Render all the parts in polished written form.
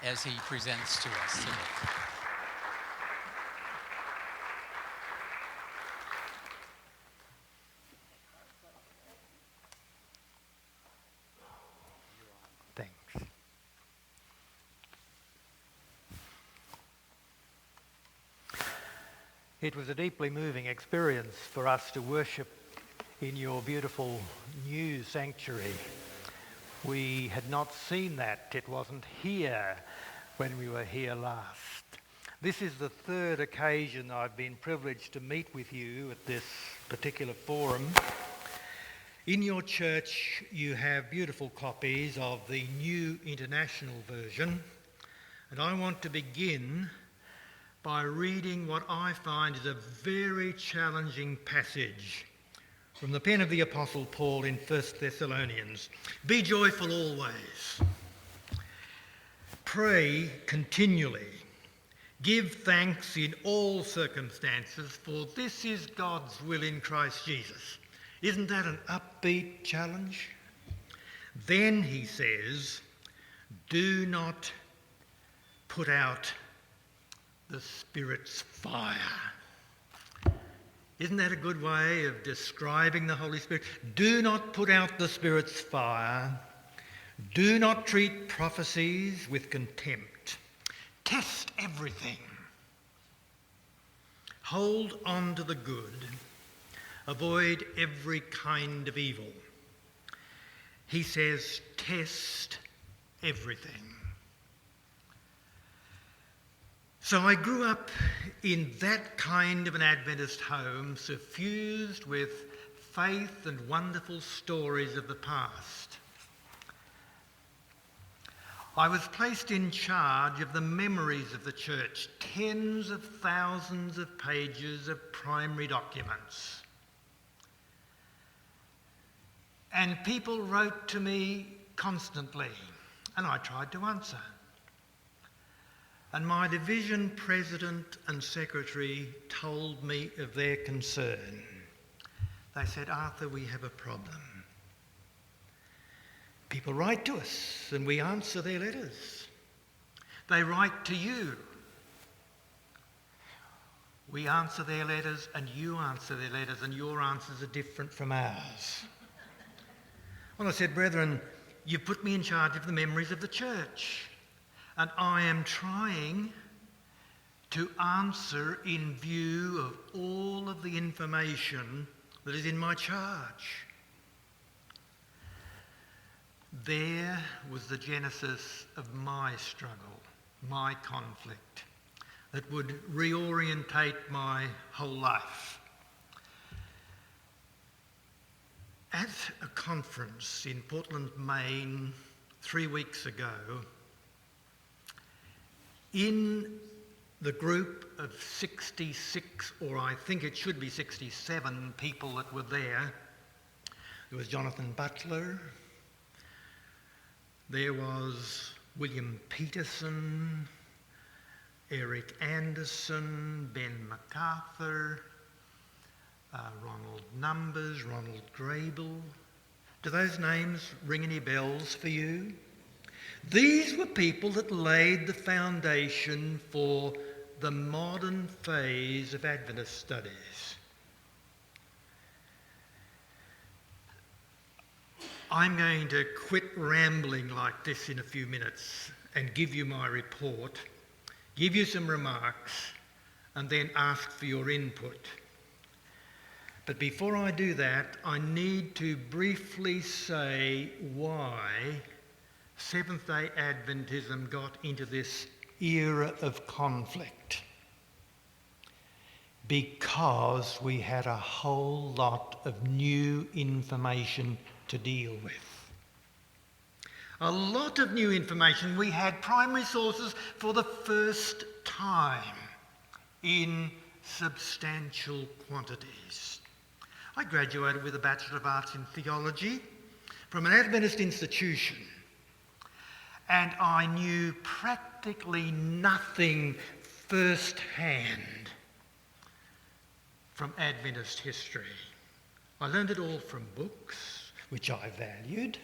as he presents to us today. Thanks. It was a deeply moving experience for us to worship in your beautiful new sanctuary. We had not seen that. It wasn't here when we were here last. This is the third occasion I've been privileged to meet with you at this particular forum. In your church, you have beautiful copies of the New International Version, and I want to begin by reading what I find is a very challenging passage from the pen of the Apostle Paul in 1 Thessalonians. Be joyful always. Pray continually. Give thanks in all circumstances, for this is God's will in Christ Jesus. Isn't that an upbeat challenge? Then he says, do not put out the Spirit's fire. Isn't that a good way of describing the Holy Spirit? Do not put out the Spirit's fire. Do not treat prophecies with contempt. Test everything. Hold on to the good. Avoid every kind of evil. He says, test everything. So I grew up in that kind of an Adventist home, suffused with faith and wonderful stories of the past. I was placed in charge of the memories of the church, tens of thousands of pages of primary documents. And people wrote to me constantly, and I tried to answer. And my division president and secretary told me of their concern. They said, Arthur, we have a problem. People write to us and we answer their letters. They write to you. We answer their letters and you answer their letters, and your answers are different from ours. Well, I said, brethren, you've put me in charge of the memories of the church. And I am trying to answer in view of all of the information that is in my charge. There was the genesis of my struggle, my conflict, that would reorientate my whole life. At a conference in Portland, Maine, 3 weeks ago, in the group of 66, or I think it should be 67 people that were there was Jonathan Butler, there was William Peterson, Eric Anderson, Ben MacArthur, Ronald Numbers, Ronald Grable. Do those names ring any bells for you? These were people that laid the foundation for the modern phase of Adventist studies. I'm going to quit rambling like this in a few minutes and give you my report, give you some remarks, and then ask for your input. But before I do that, I need to briefly say why Seventh-day Adventism got into this era of conflict. Because we had a whole lot of new information to deal with. A lot of new information. We had primary sources for the first time in substantial quantities. I graduated with a Bachelor of Arts in Theology from an Adventist institution. And I knew practically nothing firsthand from Adventist history. I learned it all from books, which I valued.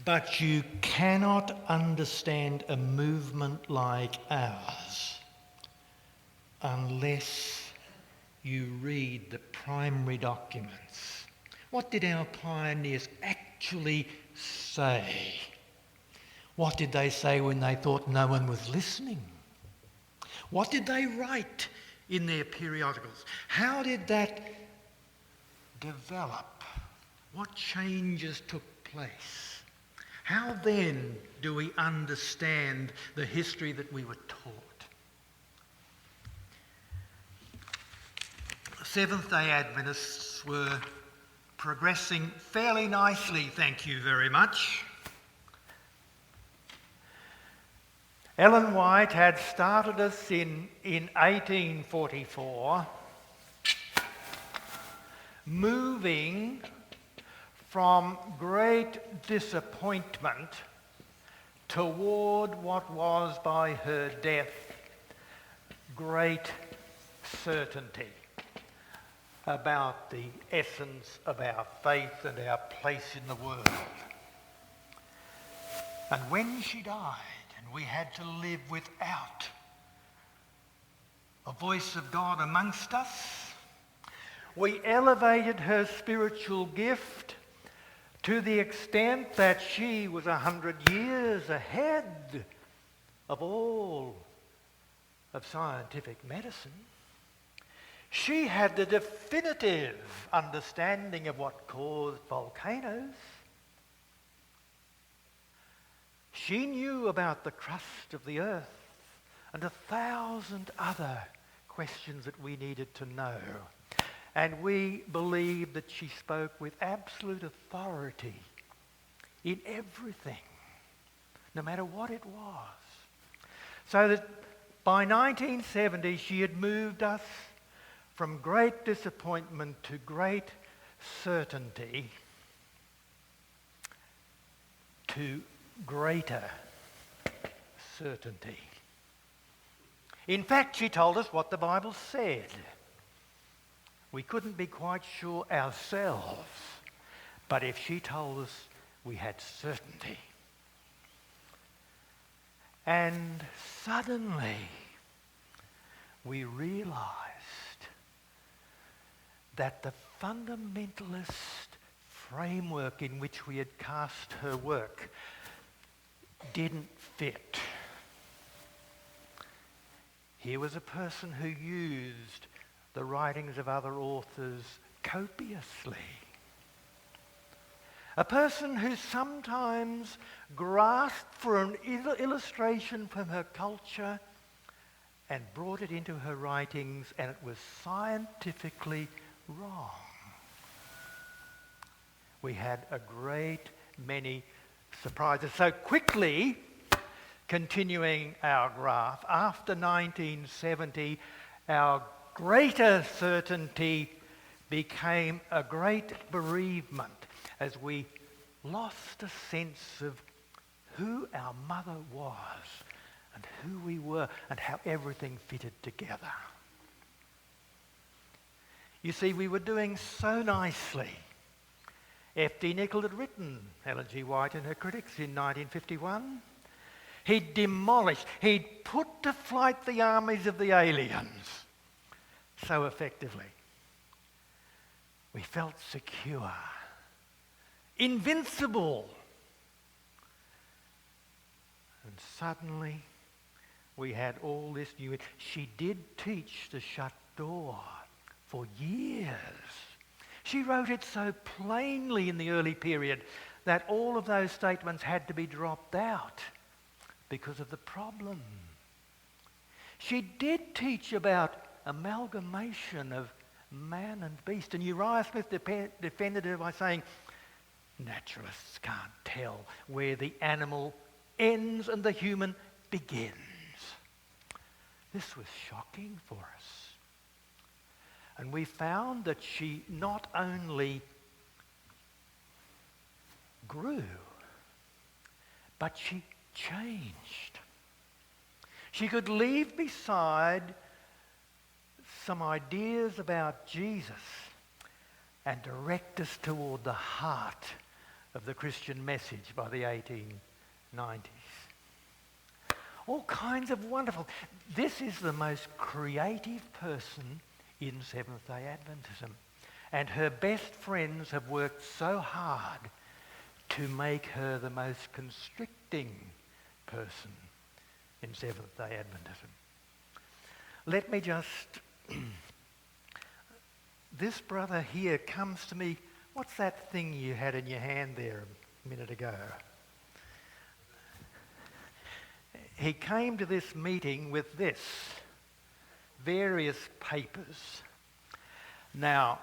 But you cannot understand a movement like ours unless you read the primary documents. What did our pioneers actually say? What did they say when they thought no one was listening? What did they write in their periodicals? How did that develop? What changes took place? How then do we understand the history that we were taught? Seventh-day Adventists were progressing fairly nicely, thank you very much. Ellen White had started us in 1844, moving from great disappointment toward what was by her death great certainty about the essence of our faith and our place in the world. And when she died and we had to live without a voice of God amongst us, we elevated her spiritual gift to the extent that she was 100 years ahead of all of scientific medicine. She had the definitive understanding of what caused volcanoes. She knew about the crust of the earth and 1,000 other questions that we needed to know. And we believe that she spoke with absolute authority in everything, no matter what it was. So that by 1970, she had moved us from great disappointment to great certainty to greater certainty. In fact, she told us what the Bible said. We couldn't be quite sure ourselves, but if she told us, we had certainty. And suddenly, we realized that the fundamentalist framework in which we had cast her work didn't fit. Here was a person who used the writings of other authors copiously. A person who sometimes grasped for an illustration from her culture and brought it into her writings, and it was scientifically wrong. We had a great many surprises. So quickly, continuing our graph, after 1970, our greater certainty became a great bereavement as we lost a sense of who our mother was and who we were and how everything fitted together. You see, we were doing so nicely. F.D. Nicol had written Ellen G. White and her critics in 1951. He'd demolished, he'd put to flight the armies of the aliens so effectively. We felt secure, invincible. And suddenly we had all this new. She did teach the shut door for years. She wrote it so plainly in the early period that all of those statements had to be dropped out because of the problem. She did teach about amalgamation of man and beast, and Uriah Smith defended her by saying, naturalists can't tell where the animal ends and the human begins. This was shocking for us. And we found that she not only grew, but she changed. She could leave beside some ideas about Jesus and direct us toward the heart of the Christian message by the 1890s. All kinds of wonderful. This is the most creative person in Seventh-day Adventism. And her best friends have worked so hard to make her the most constricting person in Seventh-day Adventism. Let me just... This brother here comes to me. What's that thing you had in your hand there a minute ago? He came to this meeting with this, various papers. Now,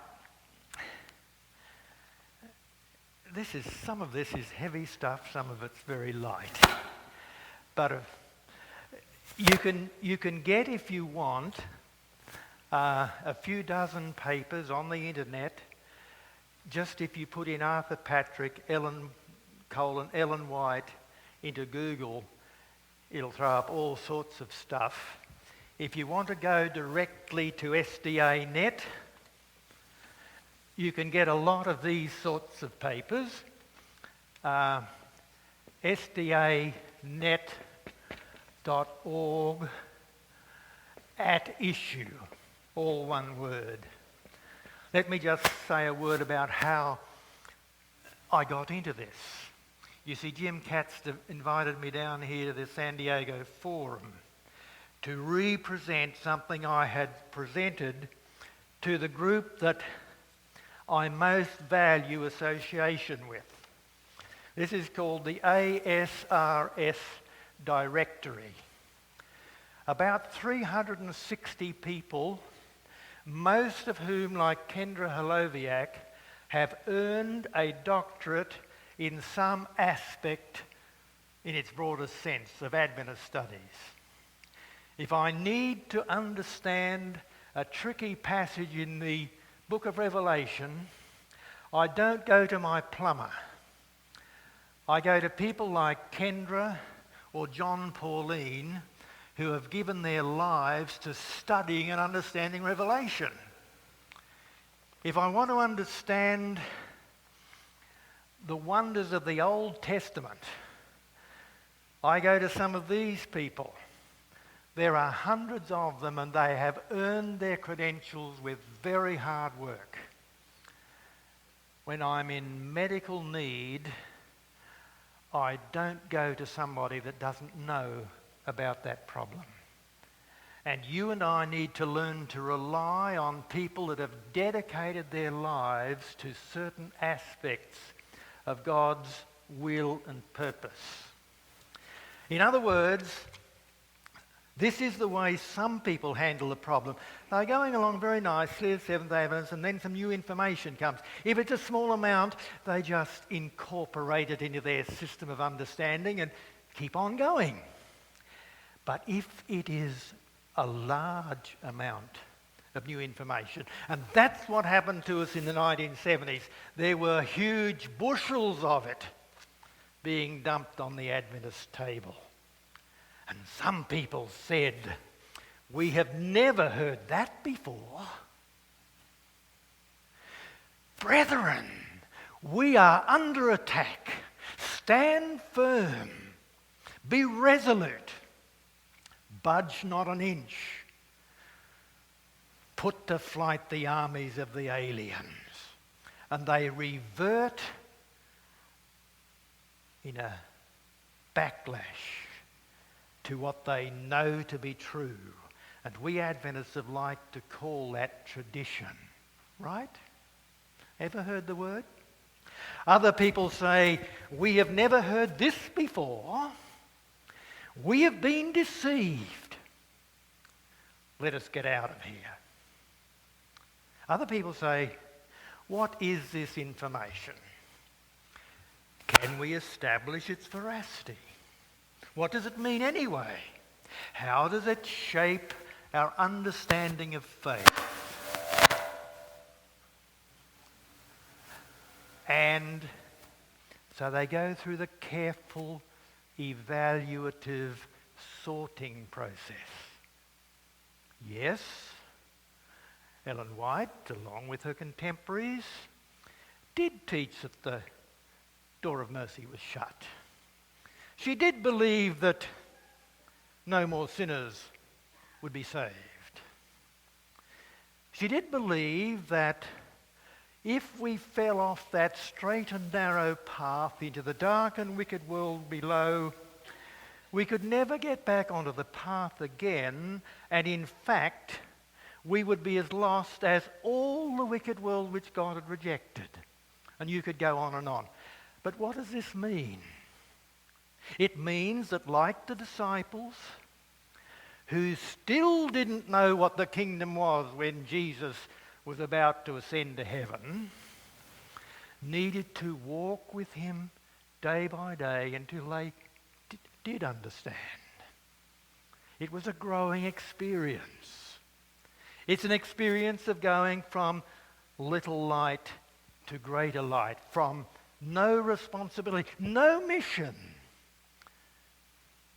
some of this is heavy stuff, some of it's very light. But you can get, if you want, a few dozen papers on the internet. Just if you put in Arthur Patrick, Ellen White into Google, it'll throw up all sorts of stuff. If you want to go directly to SDA Net, you can get a lot of these sorts of papers. SDAnet.org @issue, all one word. Let me just say a word about how I got into this. You see, Jim Katz invited me down here to the San Diego Forum to represent something I had presented to the group that I most value association with. This is called the ASRS Directory. About 360 people, most of whom, like Kendra Holoviak, have earned a doctorate in some aspect, in its broadest sense, of Adventist studies. If I need to understand a tricky passage in the book of Revelation, I don't go to my plumber. I go to people like Kendra or John Pauline, who have given their lives to studying and understanding Revelation. If I want to understand the wonders of the Old Testament, I go to some of these people. There are hundreds of them, and they have earned their credentials with very hard work. When I'm in medical need, I don't go to somebody that doesn't know about that problem. And you and I need to learn to rely on people that have dedicated their lives to certain aspects of God's will and purpose. In other words, this is the way some people handle the problem. They're going along very nicely as Seventh-day Adventists, and then some new information comes. If it's a small amount, they just incorporate it into their system of understanding and keep on going. But if it is a large amount of new information, and that's what happened to us in the 1970s, there were huge bushels of it being dumped on the Adventist table. And some people said, "We have never heard that before." Brethren, we are under attack. Stand firm. Be resolute. Budge not an inch. Put to flight the armies of the aliens. And they revert in a backlash to what they know to be true. And we Adventists have liked to call that tradition. Right? Ever heard the word? Other people say, "We have never heard this before. We have been deceived. Let us get out of here." Other people say, "What is this information? Can we establish its veracity? What does it mean anyway? How does it shape our understanding of faith?" And so they go through the careful, evaluative sorting process. Yes, Ellen White, along with her contemporaries, did teach that the door of mercy was shut. She did believe that no more sinners would be saved. She did believe that if we fell off that straight and narrow path into the dark and wicked world below, we could never get back onto the path again, and in fact, we would be as lost as all the wicked world which God had rejected. And you could go on and on. But what does this mean? It means that, like the disciples, who still didn't know what the kingdom was when Jesus was about to ascend to heaven, needed to walk with him day by day until they did understand. It was a growing experience. It's an experience of going from little light to greater light, from no responsibility, no mission,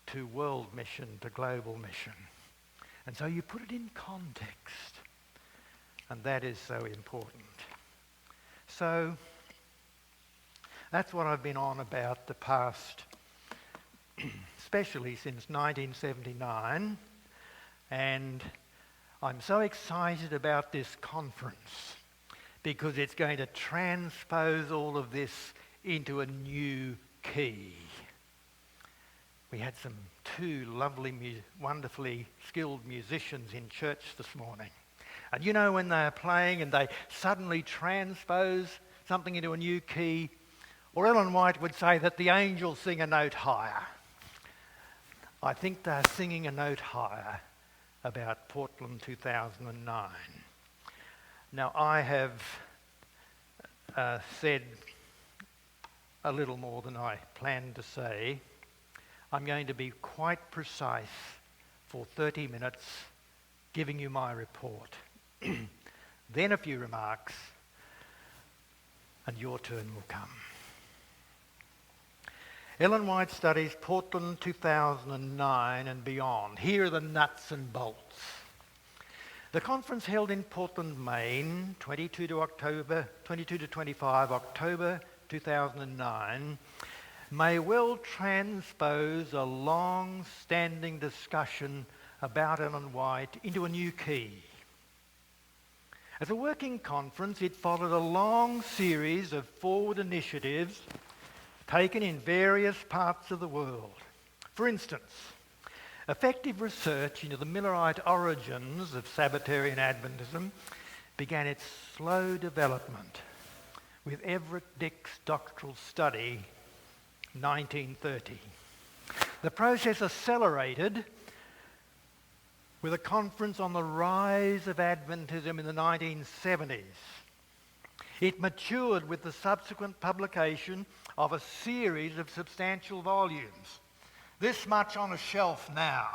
to world mission, to global mission. And so you put it in context, and that is so important. So that's what I've been on about the past, especially since 1979, and I'm so excited about this conference because it's going to transpose all of this into a new key. We had two lovely, wonderfully skilled musicians in church this morning. And you know when they're playing and they suddenly transpose something into a new key, or Ellen White would say that the angels sing a note higher. I think they're singing a note higher about Portland 2009. Now, I have said a little more than I planned to say. I'm going to be quite precise for 30 minutes, giving you my report. Then a few remarks, and your turn will come. Ellen White studies Portland 2009 and beyond. Here are the nuts and bolts. The conference held in Portland, Maine, 22 to 25 October 2009, may well transpose a long-standing discussion about Ellen White into a new key. As a working conference, it followed a long series of forward initiatives taken in various parts of the world. For instance, effective research into the Millerite origins of Sabbatarian Adventism began its slow development with Everett Dick's doctoral study, 1930. The process accelerated with a conference on the rise of Adventism in the 1970s. It matured with the subsequent publication of a series of substantial volumes. This much on a shelf now.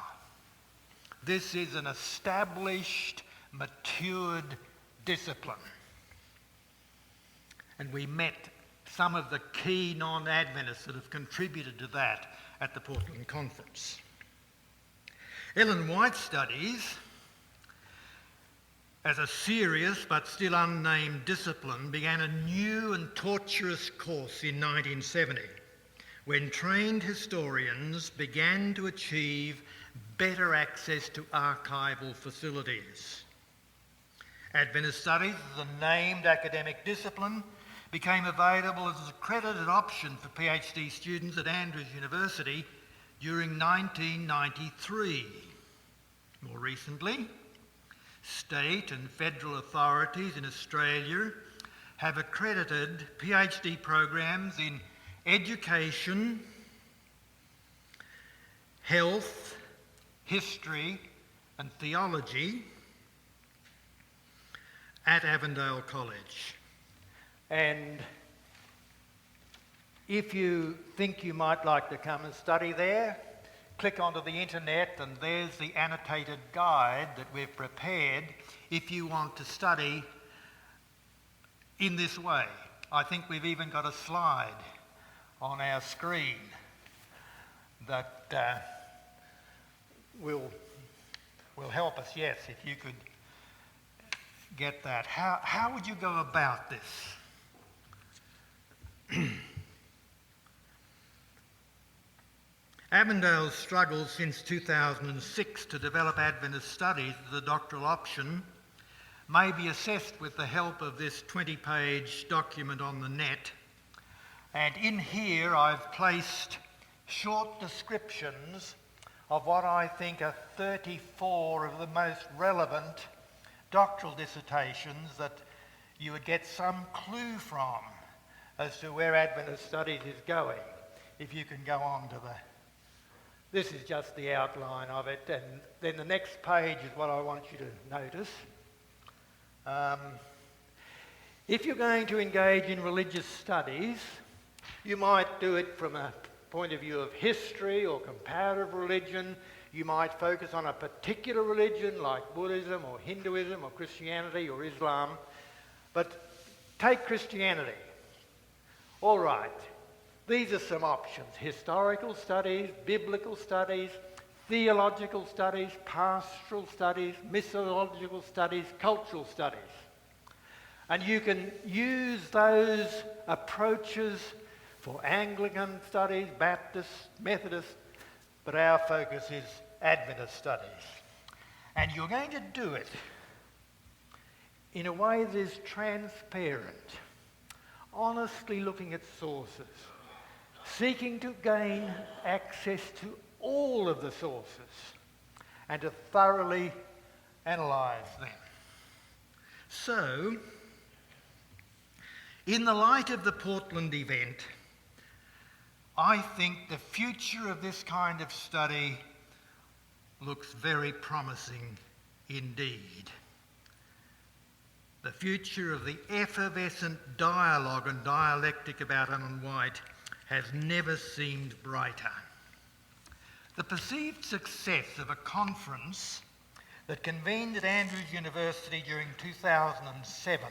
This is an established, matured discipline. And we met some of the key non-Adventists that have contributed to that at the Portland Conference. Ellen White studies, as a serious but still unnamed discipline, began a new and tortuous course in 1970, when trained historians began to achieve better access to archival facilities. Adventist studies, as a named academic discipline, became available as an accredited option for PhD students at Andrews University during 1993. More recently, state and federal authorities in Australia have accredited PhD programs in education, health, history and theology at Avondale College. And if you think you might like to come and study there, click onto the internet and there's the annotated guide that we've prepared if you want to study in this way. I think we've even got a slide on our screen that will help us, yes, if you could get that. How would you go about this? Avondale's struggle since 2006 to develop Adventist studies as a doctoral option may be assessed with the help of this 20-page document on the net. And in here I've placed short descriptions of what I think are 34 of the most relevant doctoral dissertations that you would get some clue from as to where Adventist studies is going. If you can go on to this is just the outline of it, and then the next page is what I want you to notice. If you're going to engage in religious studies, you might do it from a point of view of history or comparative religion. You might focus on a particular religion like Buddhism or Hinduism or Christianity or Islam. But take Christianity. All right, these are some options: historical studies, biblical studies, theological studies, pastoral studies, missiological studies, cultural studies. And you can use those approaches for Anglican studies, Baptist, Methodist, but our focus is Adventist studies. And you're going to do it in a way that is transparent, honestly looking at sources, seeking to gain access to all of the sources and to thoroughly analyse them. So, in the light of the Portland event, I think the future of this kind of study looks very promising indeed. The future of the effervescent dialogue and dialectic about Ellen White has never seemed brighter. The perceived success of a conference that convened at Andrews University during 2007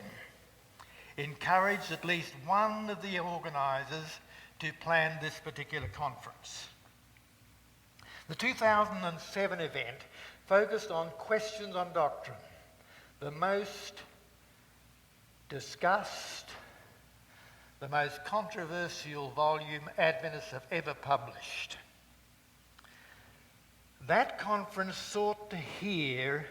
encouraged at least one of the organisers to plan this particular conference. The 2007 event focused on questions on doctrine, the most discussed, the most controversial volume Adventists have ever published. That conference sought to hear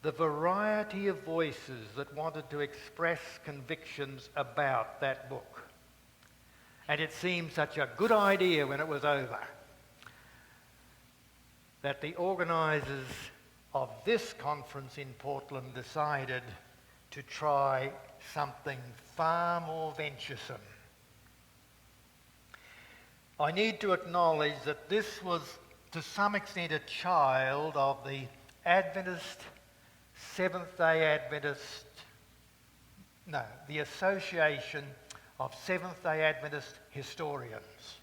the variety of voices that wanted to express convictions about that book. And it seemed such a good idea when it was over that the organisers of this conference in Portland decided to try something far more venturesome. I need to acknowledge that this was to some extent a child of the the Association of Seventh-day Adventist Historians.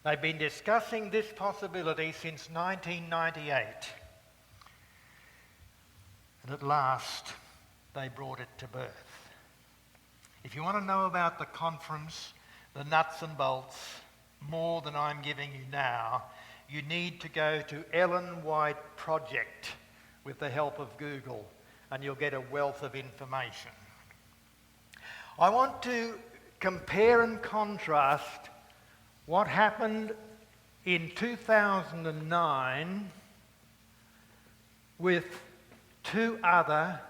They've been discussing this possibility since 1998. And at last, they brought it to birth. If you want to know about the conference, the nuts and bolts, more than I'm giving you now, you need to go to Ellen White Project with the help of Google, and you'll get a wealth of information. I want to compare and contrast what happened in 2009 with two other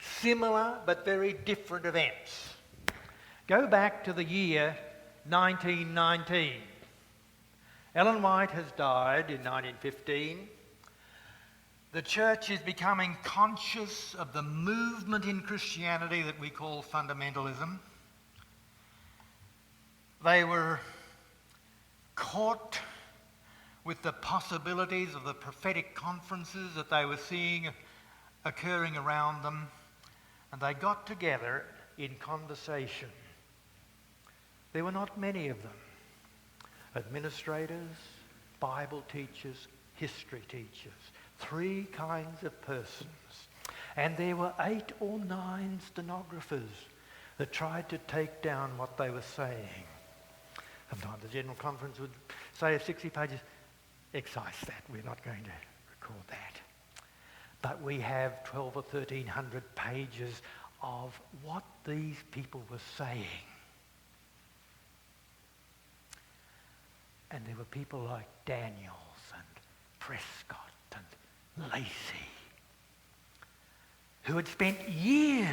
similar but very different events. Go back to the year 1919. Ellen White has died in 1915. The church is becoming conscious of the movement in Christianity that we call fundamentalism. They were caught with the possibilities of the prophetic conferences that they were seeing occurring around them, and they got together in conversation. There were not many of them. Administrators, Bible teachers, history teachers, three kinds of persons. And there were 8 or 9 stenographers that tried to take down what they were saying. Sometimes the General Conference would say 60 pages, excise that, we're not going to record that. But we have 1,200 or 1,300 pages of what these people were saying. And there were people like Daniels and Prescott and Lacey, who had spent years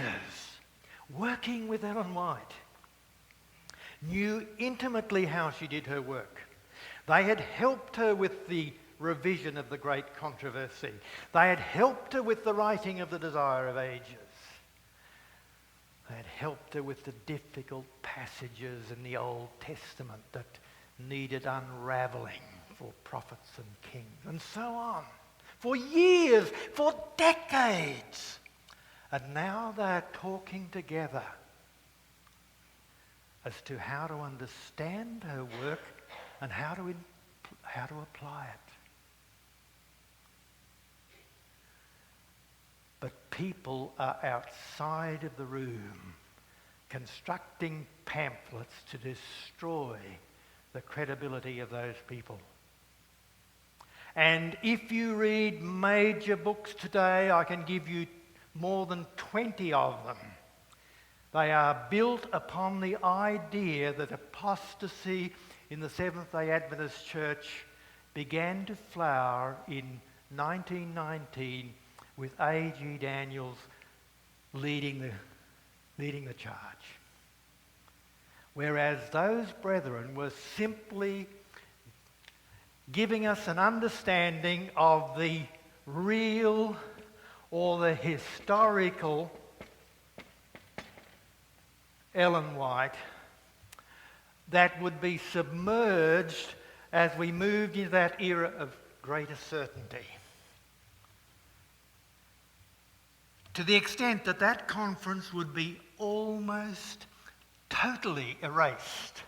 working with Ellen White, knew intimately how she did her work. They had helped her with the revision of the Great Controversy. They had helped her with the writing of the Desire of Ages. They had helped her with the difficult passages in the Old Testament that needed unravelling for prophets and kings, and so on. For years, for decades. And now they're talking together as to how to understand her work and how to apply it. But people are outside of the room constructing pamphlets to destroy the credibility of those people. And if you read major books today, I can give you more than 20 of them. They are built upon the idea that apostasy in the Seventh-day Adventist Church began to flower in 1919 with A.G. Daniels leading the charge. Whereas those brethren were simply giving us an understanding of the real or the historical Ellen White that would be submerged as we moved into that era of greater certainty. To the extent that that conference would be almost totally erased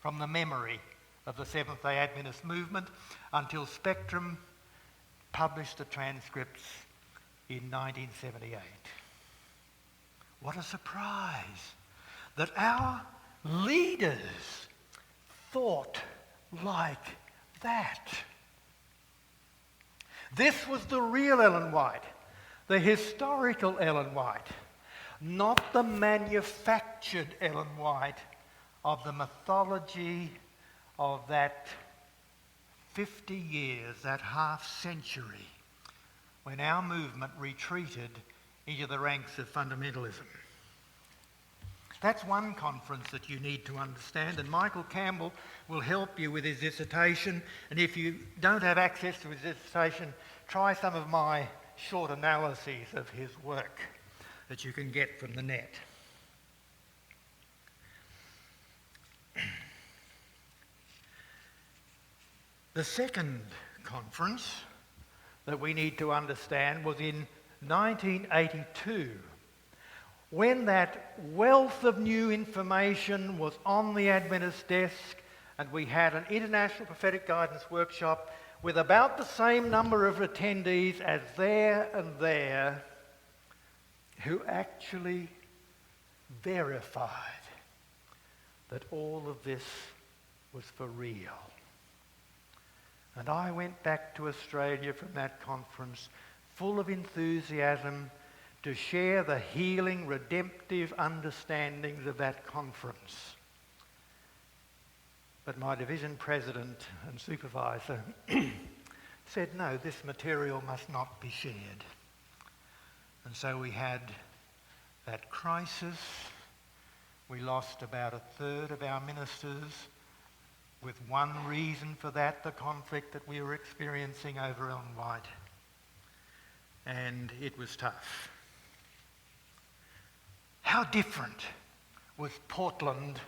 from the memory of the Seventh-day Adventist movement until Spectrum published the transcripts in 1978. What a surprise that our leaders thought like that. This was the real Ellen White, the historical Ellen White, not the manufactured Ellen White of the mythology of that 50 years, that half century, when our movement retreated into the ranks of fundamentalism. That's one conference that you need to understand, and Michael Campbell will help you with his dissertation. And if you don't have access to his dissertation, try some of my short analyses of his work that you can get from the net. The second conference that we need to understand was in 1982, when that wealth of new information was on the Adventist desk, and we had an International Prophetic Guidance Workshop with about the same number of attendees as there and there, who actually verified that all of this was for real. And I went back to Australia from that conference full of enthusiasm to share the healing, redemptive understandings of that conference. But my division president and supervisor said, no, this material must not be shared. And so we had that crisis. We lost about a third of our ministers, with one reason for that, the conflict that we were experiencing over Ellen White. And it was tough. How different was Portland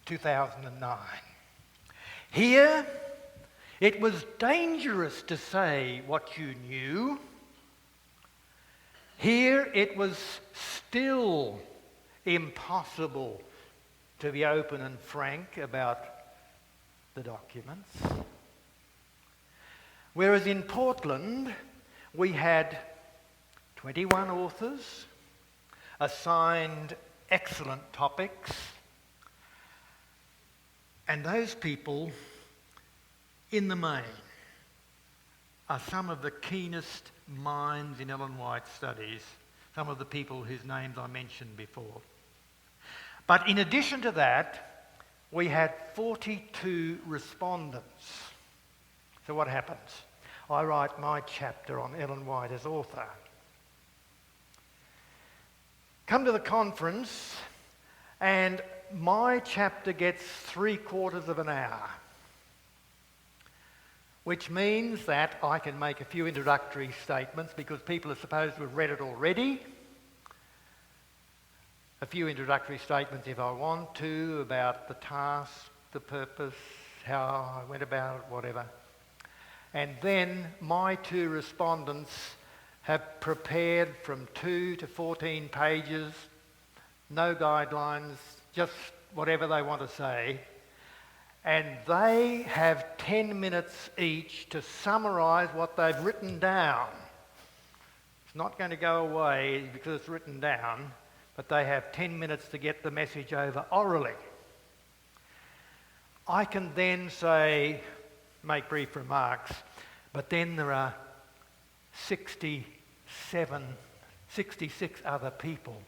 2009? Here, it was dangerous to say what you knew. Here, it was still impossible to be open and frank about the documents. Whereas in Portland, we had 21 authors assigned excellent topics, and those people, in the main, are some of the keenest minds in Ellen White studies, some of the people whose names I mentioned before. But in addition to that, we had 42 respondents. So what happens? I write my chapter on Ellen White as author. Come to the conference and my chapter gets 3/4 of an hour, which means that I can make a few introductory statements because people are supposed to have read it already. A few introductory statements if I want to about the task, the purpose, how I went about it, whatever. And then my 2 respondents have prepared from 2 to 14 pages, no guidelines, just whatever they want to say. And they have 10 minutes each to summarise what they've written down. It's not going to go away because it's written down, but they have 10 minutes to get the message over orally. I can then say, make brief remarks, but then there are 66 other people,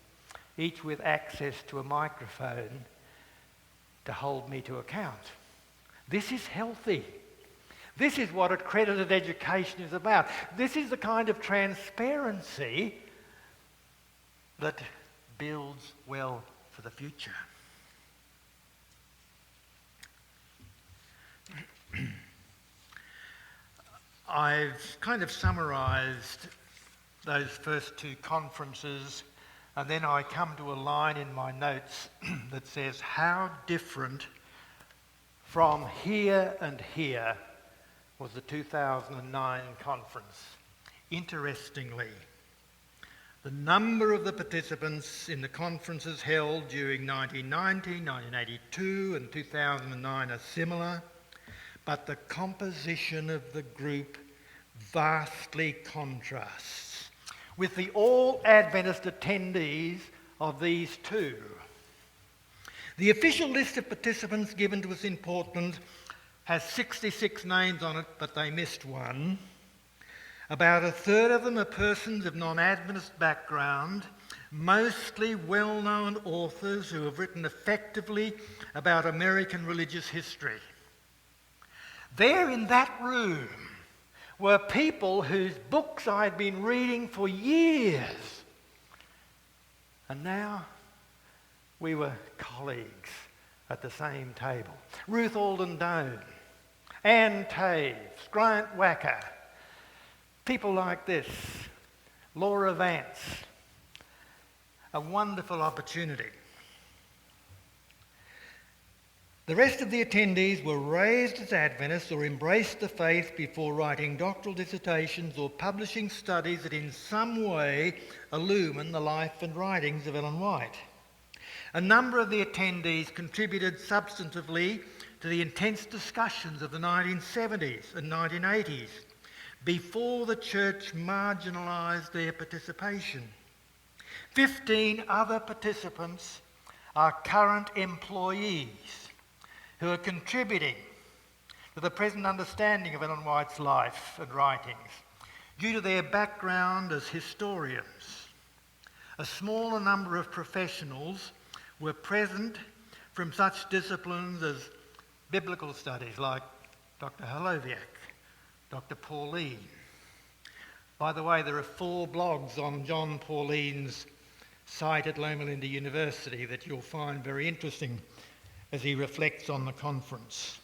each with access to a microphone to hold me to account. This is healthy. This is what accredited education is about. This is the kind of transparency that builds well for the future. I've kind of summarised those first 2 conferences, and then I come to a line in my notes that says, how different from here and here was the 2009 conference. Interestingly, the number of the participants in the conferences held during 1990, 1982 and 2009 are similar, but the composition of the group vastly contrasts with the all Adventist attendees of these 2. The official list of participants given to us in Portland has 66 names on it, but they missed one. About 1/3 of them are persons of non-Adventist background, mostly well-known authors who have written effectively about American religious history. There in that room were people whose books I'd been reading for years. And now we were colleagues at the same table. Ruth Alden Doan, Anne Taves, Grant Wacker, people like this, Laura Vance. A wonderful opportunity. The rest of the attendees were raised as Adventists or embraced the faith before writing doctoral dissertations or publishing studies that in some way illumine the life and writings of Ellen White. A number of the attendees contributed substantively to the intense discussions of the 1970s and 1980s before the church marginalised their participation. 15 other participants are current employees who are contributing to the present understanding of Ellen White's life and writings due to their background as historians. A smaller number of professionals were present from such disciplines as biblical studies like Dr. Holoviak, Dr. Pauline. By the way, there are 4 blogs on John Pauline's site at Loma Linda University that you'll find very interesting as he reflects on the conference.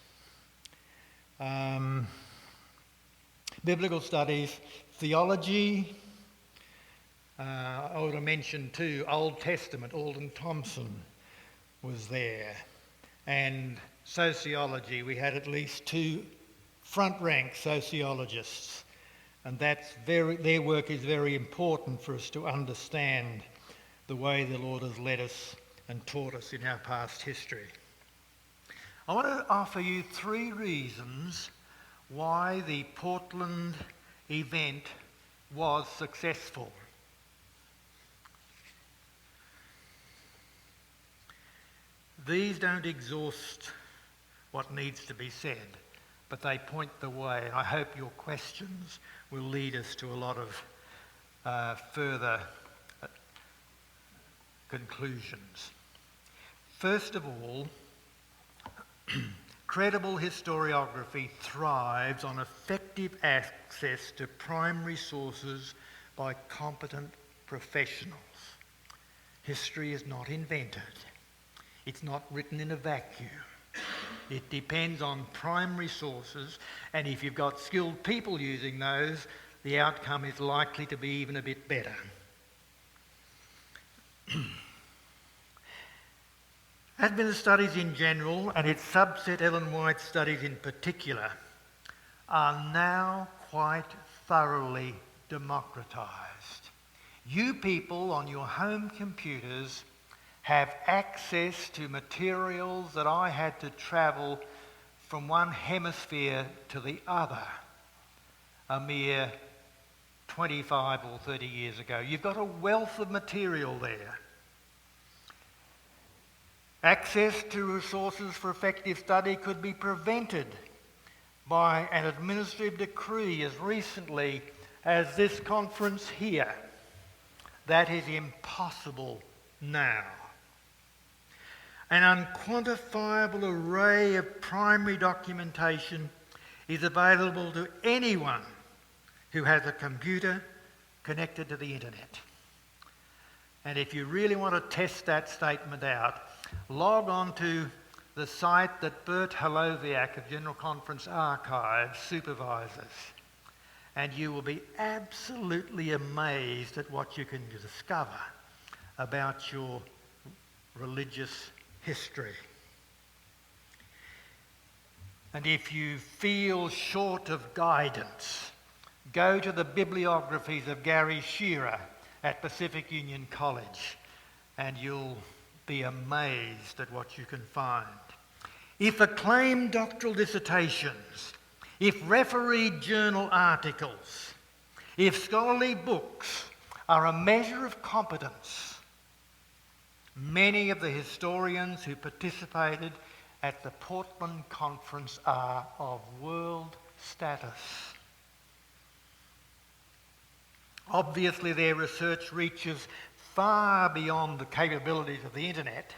Biblical studies, theology, I ought to mention too, Old Testament, Alden Thompson was there, and sociology. We had at least 2 front-rank sociologists, and their work is very important for us to understand the way the Lord has led us and taught us in our past history. I want to offer you 3 reasons why the Portland event was successful. These don't exhaust what needs to be said, but they point the way. I hope your questions will lead us to a lot of further conclusions. First of all, Credible historiography thrives on effective access to primary sources by competent professionals. History is not invented. It's not written in a vacuum. It depends on primary sources, and if you've got skilled people using those, the outcome is likely to be even a bit better. Adventist studies in general, and its subset Ellen White's studies in particular, are now quite thoroughly democratised. You people on your home computers have access to materials that I had to travel from one hemisphere to the other a mere 25 or 30 years ago. You've got a wealth of material there. Access to resources for effective study could be prevented by an administrative decree as recently as this conference here. That is impossible now. An unquantifiable array of primary documentation is available to anyone who has a computer connected to the internet. And if you really want to test that statement out, log on to the site that Bert Haloviak of General Conference Archives supervises, and you will be absolutely amazed at what you can discover about your religious history. And if you feel short of guidance, go to the bibliographies of Gary Shearer at Pacific Union College, and you'll be amazed at what you can find. If acclaimed doctoral dissertations, if refereed journal articles, if scholarly books are a measure of competence, many of the historians who participated at the Portland Conference are of world status. Obviously, their research reaches far beyond the capabilities of the internet,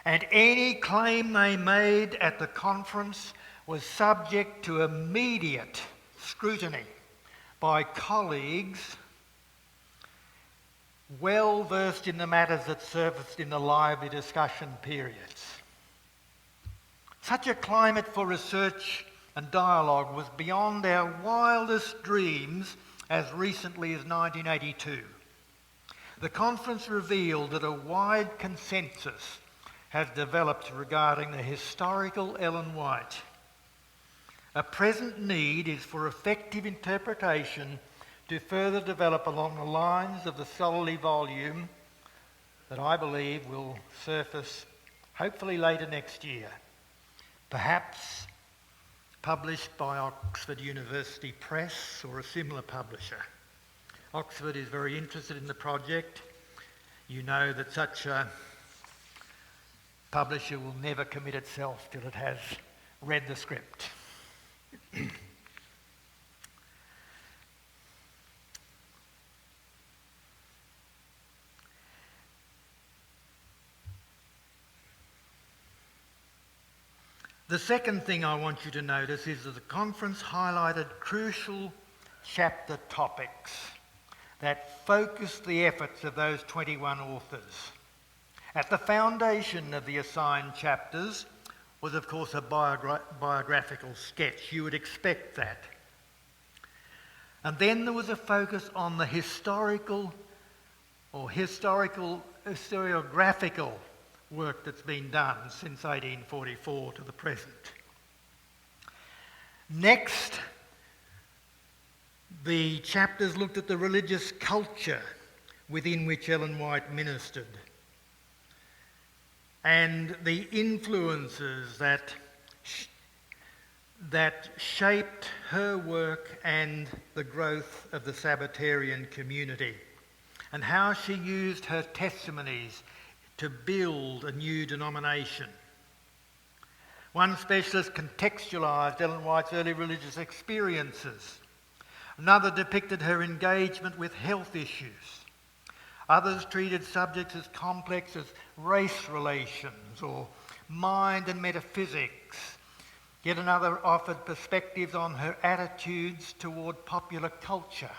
and any claim they made at the conference was subject to immediate scrutiny by colleagues well versed in the matters that surfaced in the lively discussion periods. Such a climate for research and dialogue was beyond our wildest dreams as recently as 1982. The conference revealed that a wide consensus has developed regarding the historical Ellen White. A present need is for effective interpretation to further develop along the lines of the scholarly volume that I believe will surface hopefully later next year, perhaps published by Oxford University Press or a similar publisher. Oxford is very interested in the project. You know that such a publisher will never commit itself till it has read the script. The second thing I want you to notice is that the conference highlighted crucial chapter topics that focused the efforts of those 21 authors. At the foundation of the assigned chapters was, of course, a biographical sketch. You would expect that. And then there was a focus on the historiographical work that's been done since 1844 to the present. Next, the chapters looked at the religious culture within which Ellen White ministered and the influences that shaped her work and the growth of the Sabbatarian community, and how she used her testimonies to build a new denomination. One specialist contextualised Ellen White's early religious experiences. Another depicted her engagement with health issues. Others treated subjects as complex as race relations or mind and metaphysics. Yet another offered perspectives on her attitudes toward popular culture.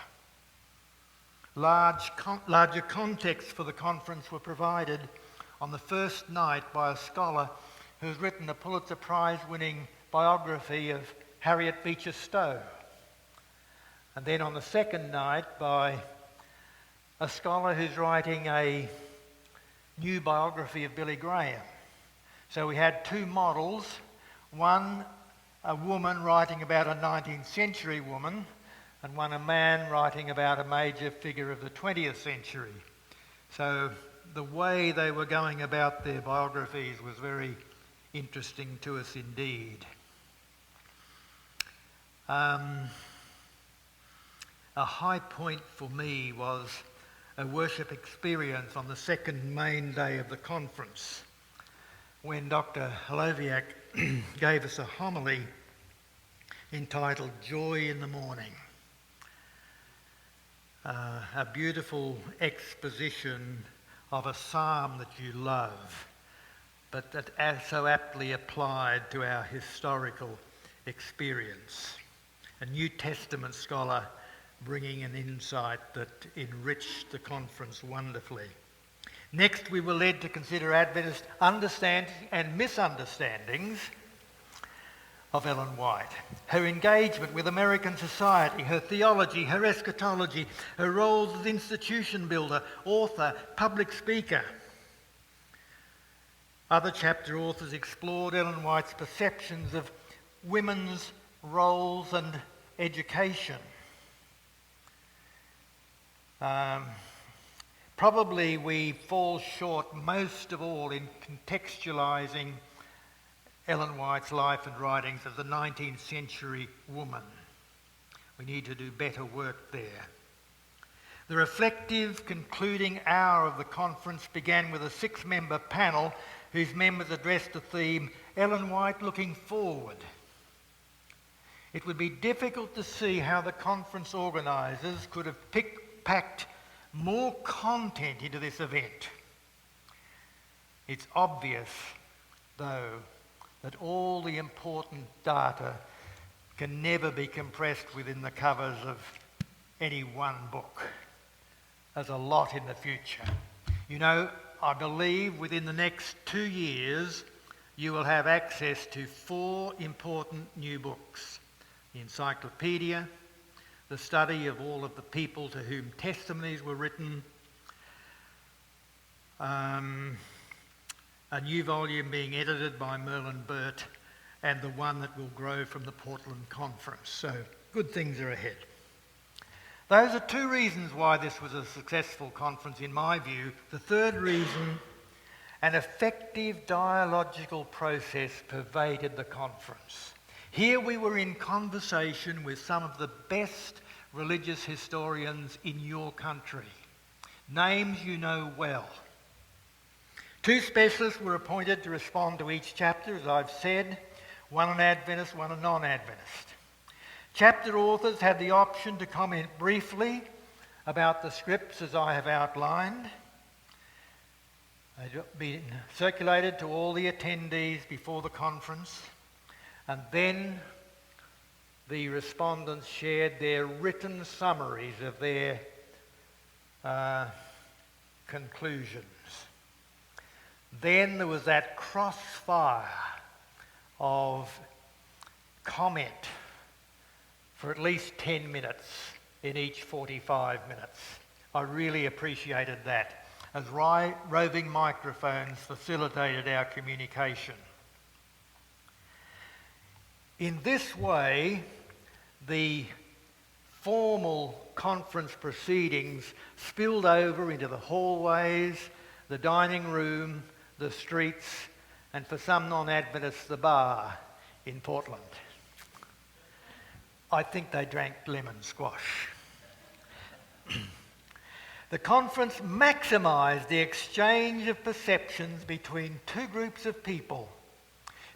Larger contexts for the conference were provided on the first night by a scholar who has written a Pulitzer Prize-winning biography of Harriet Beecher Stowe. And then on the second night by a scholar who's writing a new biography of Billy Graham. So we had two models, one a woman writing about a 19th century woman, and one a man writing about a major figure of the 20th century. So the way they were going about their biographies was very interesting to us indeed. A high point for me was a worship experience on the second main day of the conference when Dr. Holoviak gave us a homily entitled Joy in the Morning. A beautiful exposition of a psalm that you love, but that so aptly applied to our historical experience. A New Testament scholar bringing an insight that enriched the conference wonderfully. Next, we were led to consider Adventist understandings and misunderstandings of Ellen White, her engagement with American society, her theology, her eschatology, her roles as institution builder, author, public speaker. Other chapter authors explored Ellen White's perceptions of women's roles and education. Probably we fall short most of all in contextualising Ellen White's life and writings as a 19th century woman. We need to do better work there. The reflective concluding hour of the conference began with a 6-member panel whose members addressed the theme, Ellen White Looking Forward. It would be difficult to see how the conference organisers could have packed more content into this event. It's obvious, though, that all the important data can never be compressed within the covers of any one book. There's a lot in the future. You know, I believe within the next 2 years you will have access to 4 important new books. The encyclopedia, the study of all of the people to whom testimonies were written, a new volume being edited by Merlin Burt, and the one that will grow from the Portland Conference. So good things are ahead. Those are 2 reasons why this was a successful conference in my view. The third reason, an effective dialogical process pervaded the conference. Here we were in conversation with some of the best religious historians in your country, names you know well. 2 specialists were appointed to respond to each chapter, as I've said, one an Adventist, one a non-Adventist. Chapter authors had the option to comment briefly about the scripts as I have outlined. They'd been circulated to all the attendees before the conference, and then the respondents shared their written summaries of their conclusions. Then there was that crossfire of comment for at least 10 minutes in each 45 minutes. I really appreciated that, as roving microphones facilitated our communication. In this way, the formal conference proceedings spilled over into the hallways, the dining room, the streets, and for some non-Adventists, the bar in Portland. I think they drank lemon squash. The conference maximised the exchange of perceptions between 2 groups of people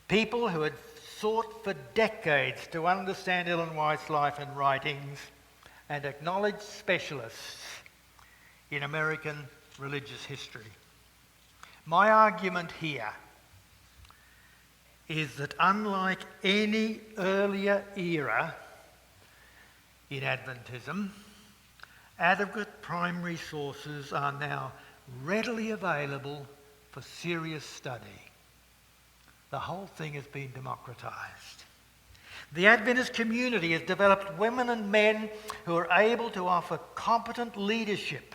who had sought for decades to understand Ellen White's life and writings, and acknowledged specialists in American religious history. My argument here is that unlike any earlier era in Adventism, adequate primary sources are now readily available for serious study. The whole thing has been democratised. The Adventist community has developed women and men who are able to offer competent leadership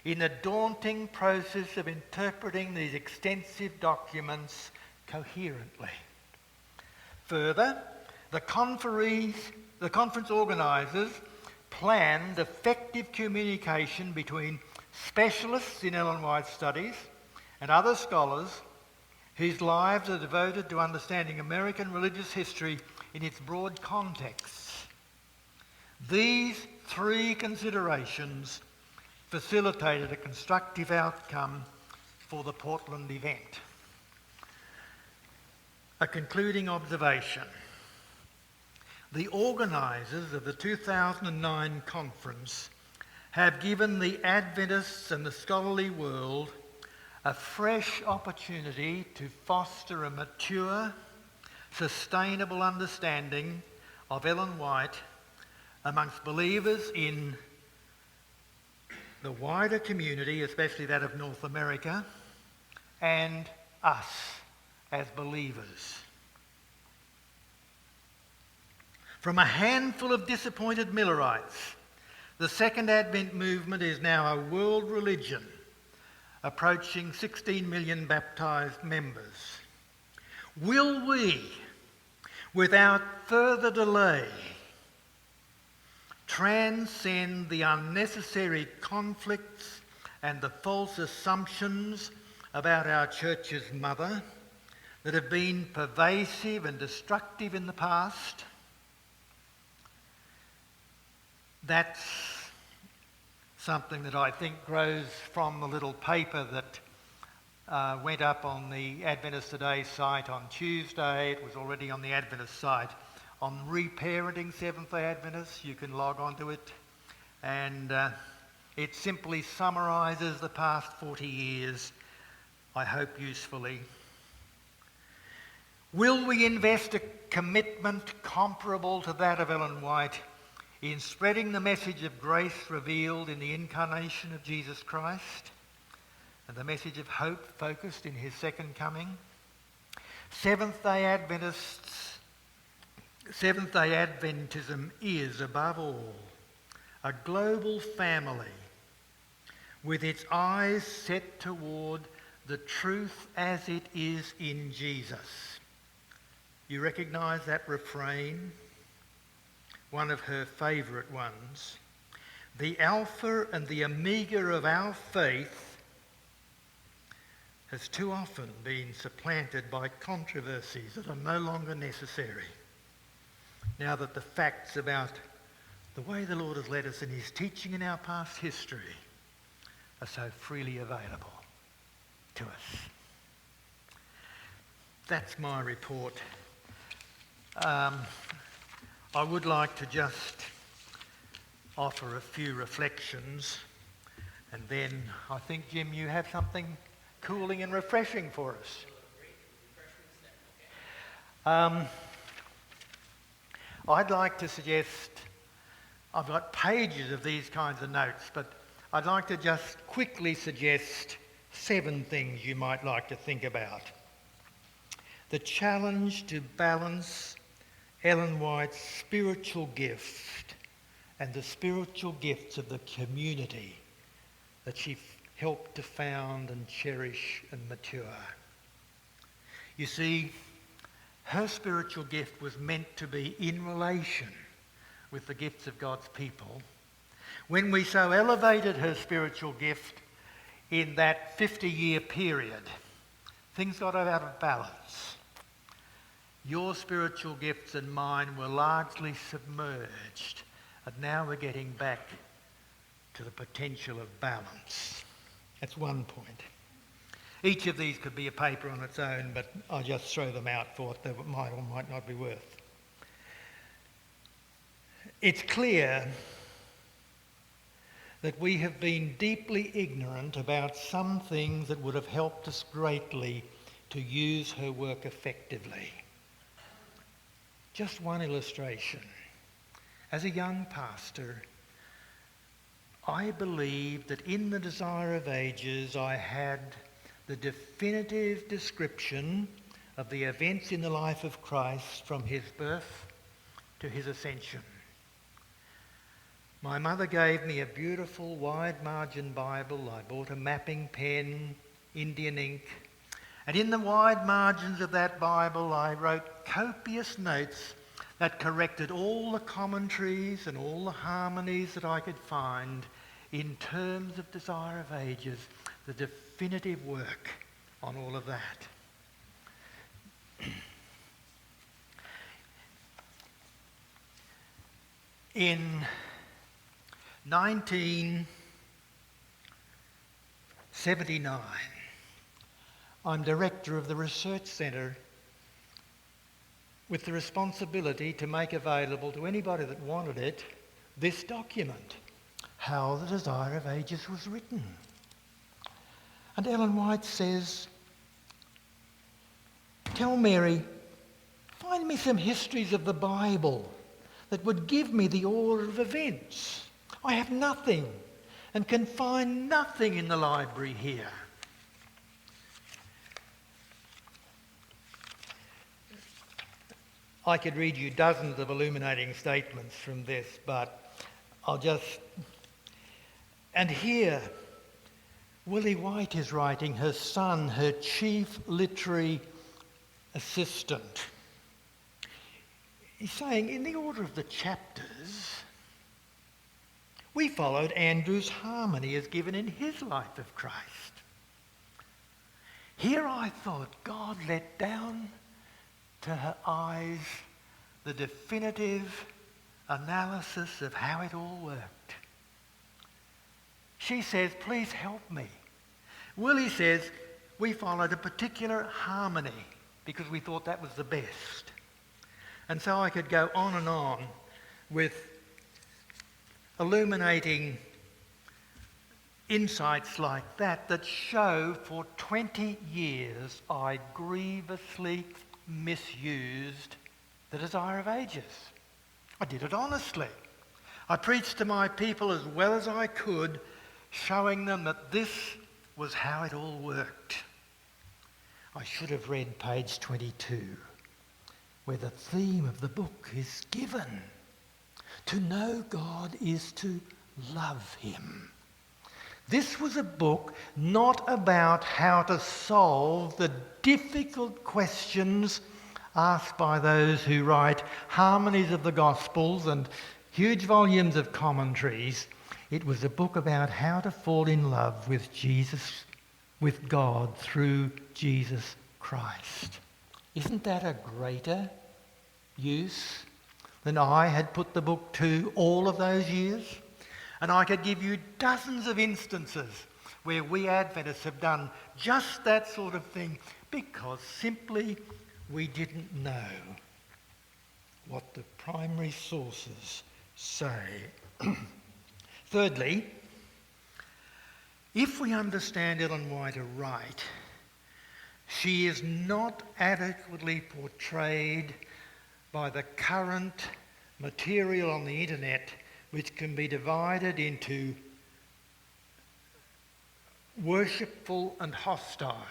in the daunting process of interpreting these extensive documents coherently. Further, the conference organisers planned effective communication between specialists in Ellen White's studies and other scholars whose lives are devoted to understanding American religious history in its broad contexts. These three considerations facilitated a constructive outcome for the Portland event. A concluding observation. The organisers of the 2009 conference have given the Adventists and the scholarly world a fresh opportunity to foster a mature, sustainable understanding of Ellen White amongst believers in the wider community, especially that of North America, and us as believers. From a handful of disappointed Millerites, the Second Advent movement is now a world religion, approaching 16 million baptised members. Will we, without further delay, transcend the unnecessary conflicts and the false assumptions about our church's mother that have been pervasive and destructive in the past? That's something that I think grows from the little paper that went up on the Adventist Today site on Tuesday. It was already on the Adventist site on reparenting Seventh-day Adventists. You can log on to it, and it simply summarises the past 40 years, I hope usefully. Will we invest a commitment comparable to that of Ellen White in spreading the message of grace revealed in the incarnation of Jesus Christ and the message of hope focused in his second coming? Seventh-day Adventism is, above all, a global family with its eyes set toward the truth as it is in Jesus. You recognise that refrain? One of her favourite ones. The Alpha and the Omega of our faith has too often been supplanted by controversies that are no longer necessary, now that the facts about the way the Lord has led us in his teaching in our past history are so freely available to us. That's my report. I would like to just offer a few reflections, and then I think, Jim, you have something cooling and refreshing for us. I'd like to suggest, I've got pages of these kinds of notes, but I'd like to just quickly suggest 7 things you might like to think about. The challenge to balance Ellen White's spiritual gift and the spiritual gifts of the community that she helped to found and cherish and mature. You see, her spiritual gift was meant to be in relation with the gifts of God's people. When we so elevated her spiritual gift in that 50-year period, things got out of balance. Your spiritual gifts and mine were largely submerged, and now we're getting back to the potential of balance. That's one point. Each of these could be a paper on its own, but I'll just throw them out for what they might or might not be worth. It's clear that we have been deeply ignorant about some things that would have helped us greatly to use her work effectively. just one illustration. As a young pastor, I believed that in the Desire of Ages I had the definitive description of the events in the life of Christ from his birth to his ascension. My mother gave me a beautiful wide-margin Bible. I bought a mapping pen, Indian ink, and in the wide margins of that Bible I wrote copious notes that corrected all the commentaries and all the harmonies that I could find in terms of Desire of Ages, the definitive work on all of that. In 1979, I'm director of the Research Centre with the responsibility to make available to anybody that wanted it this document, How the Desire of Ages was written. And Ellen White says, tell Mary, find me some histories of the Bible that would give me the order of events. I have nothing and can find nothing in the library here. I could read you dozens of illuminating statements from this, but I'll just... And here, Willie White is writing, her son, her chief literary assistant. He's saying, in the order of the chapters, we followed Andrew's harmony as given in his life of Christ. Here I thought God let down to her eyes the definitive analysis of how it all worked. She says, please help me. Willie says, we followed a particular harmony because we thought that was the best. And so I could go on with illuminating insights like that show for 20 years I grievously misused the Desire of Ages. I did it honestly. I preached to my people as well as I could, showing them that this was how it all worked. I should have read page 22, where the theme of the book is given. To know God is to love him. This was a book not about how to solve the difficult questions asked by those who write harmonies of the Gospels and huge volumes of commentaries. It was a book about how to fall in love with Jesus, with God through Jesus Christ. Isn't that a greater use than I had put the book to all of those years? And I could give you dozens of instances where we Adventists have done just that sort of thing because simply we didn't know what the primary sources say. Thirdly, if we understand Ellen White aright, she is not adequately portrayed by the current material on the internet, which can be divided into worshipful and hostile.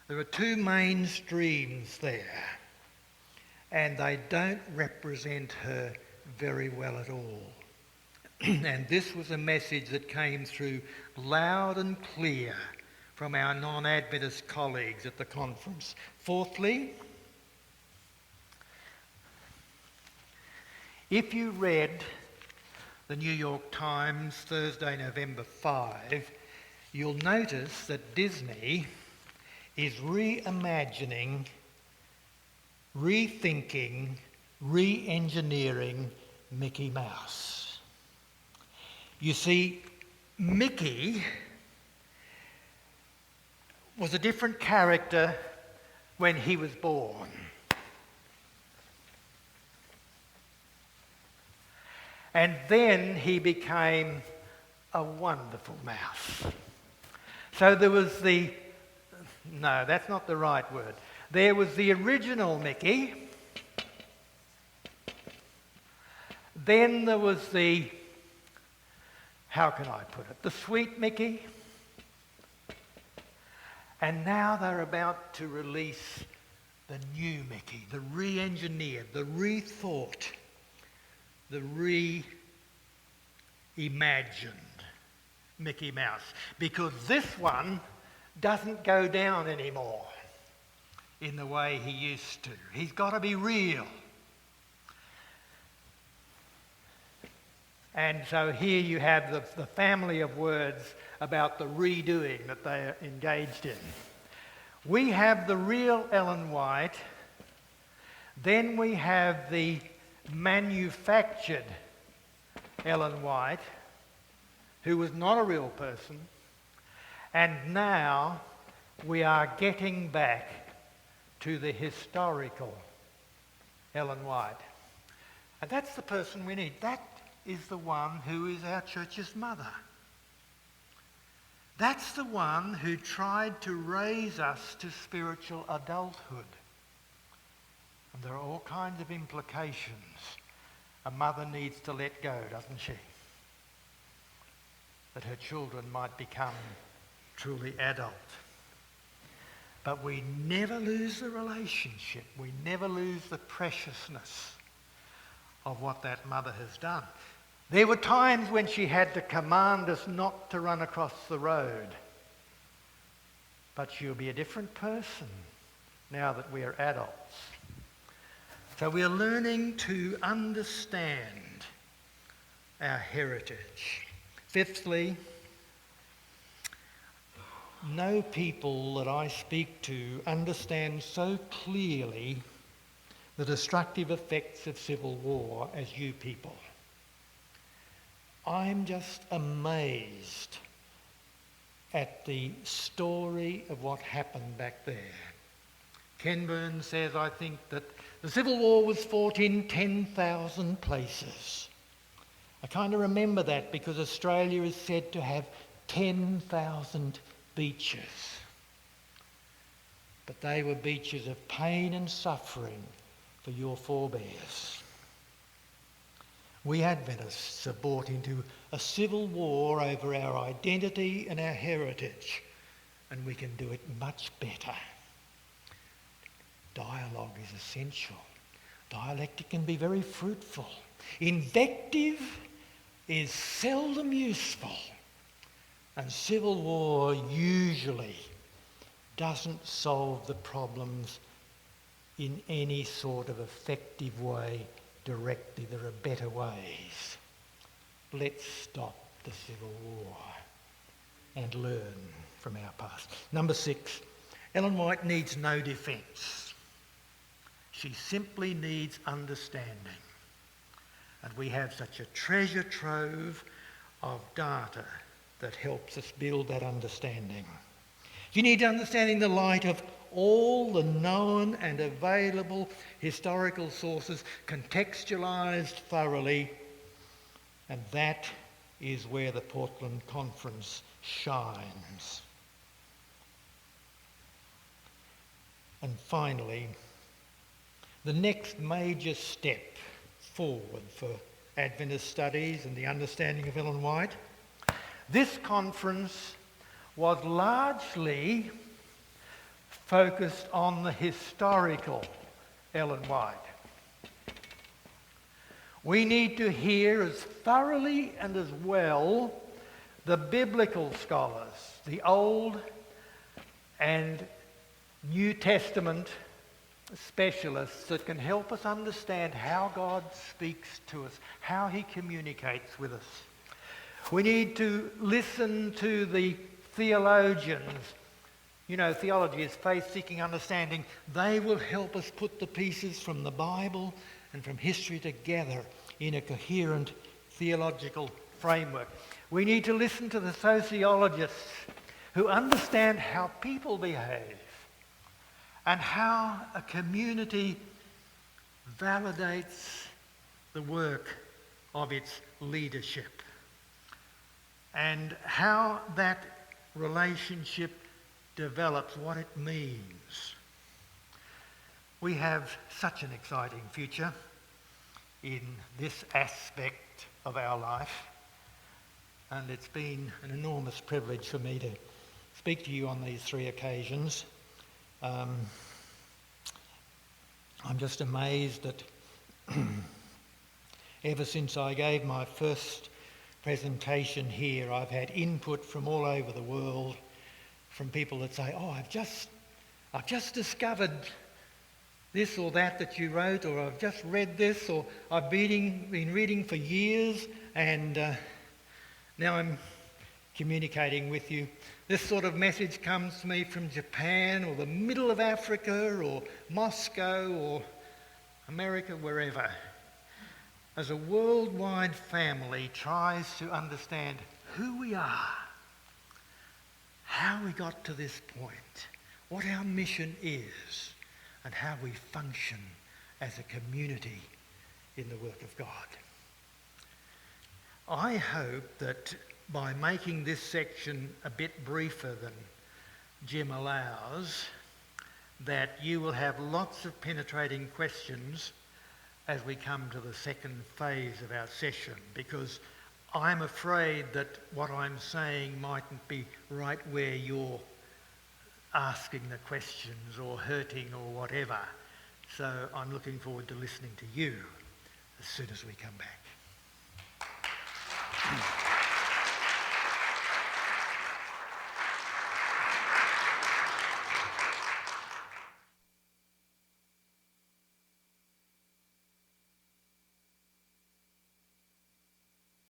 There are two main streams there, and they don't represent her very well at all. And this was a message that came through loud and clear from our non-Adventist colleagues at the conference. Fourthly, if you read the New York Times Thursday, November 5, you'll notice that Disney is reimagining, rethinking, re-engineering Mickey Mouse. You see, Mickey was a different character when he was born. And then he became a wonderful mouse. So there was no, that's not the right word. There was the original Mickey, Then there was the, how can I put it, the sweet Mickey. And now they're about to release the new Mickey, the re-engineered, the rethought, the reimagined Mickey Mouse. Because this one doesn't go down anymore in the way he used to. He's got to be real. And so here you have the family of words about the redoing that they are engaged in. We have the real Ellen White, then we have the manufactured Ellen White, who was not a real person, and now we are getting back to the historical Ellen White. And that's the person we need. That is the one who is our church's mother. That's the one who tried to raise us to spiritual adulthood. And there are all kinds of implications. A mother needs to let go, doesn't she? That her children might become truly adult. But we never lose the relationship. We never lose the preciousness of what that mother has done. There were times when she had to command us not to run across the road. But she'll be a different person now that we are adults. So we are learning to understand our heritage. Fifthly, no people that I speak to understand so clearly the destructive effects of civil war as you people. I'm just amazed at the story of what happened back there. Ken Burns says, I think, that the Civil War was fought in 10,000 places. I kind of remember that because Australia is said to have 10,000 beaches. But they were beaches of pain and suffering for your forebears. We Adventists are brought into a civil war over our identity and our heritage, and we can do it much better. Dialogue is essential. Dialectic can be very fruitful. Invective is seldom useful, and civil war usually doesn't solve the problems in any sort of effective way directly. There are better ways. Let's stop the civil war and learn from our past. Number 6, Ellen White needs no defence. She simply needs understanding. And we have such a treasure trove of data that helps us build that understanding. You need understanding the light of all the known and available historical sources, contextualised thoroughly, and that is where the Portland Conference shines. And finally, the next major step forward for Adventist studies and the understanding of Ellen White, this conference was largely focused on the historical Ellen White. We need to hear as thoroughly and as well the biblical scholars, the Old and New Testament specialists that can help us understand how God speaks to us, how he communicates with us. We need to listen to the theologians. You know, theology is faith-seeking understanding. They will help us put the pieces from the Bible and from history together in a coherent theological framework. We need to listen to the sociologists who understand how people behave and how a community validates the work of its leadership and how that relationship develops, what it means. We have such an exciting future. in this aspect of our life. And it's been an enormous privilege for me to speak to you on these 3 occasions. I'm just amazed that ever since I gave my first presentation here, I've had input from all over the world, from people that say, oh, I've just discovered this or that you wrote, or I've just read this, or I've been reading for years, and now I'm communicating with you. This sort of message comes to me from Japan, or the middle of Africa, or Moscow, or America, wherever. As a worldwide family tries to understand who we are, how we got to this point, what our mission is, and how we function as a community in the work of God. I hope that by making this section a bit briefer than Jim allows, that you will have lots of penetrating questions as we come to the second phase of our session, because I'm afraid that what I'm saying mightn't be right where you're asking the questions or hurting or whatever. So I'm looking forward to listening to you as soon as we come back.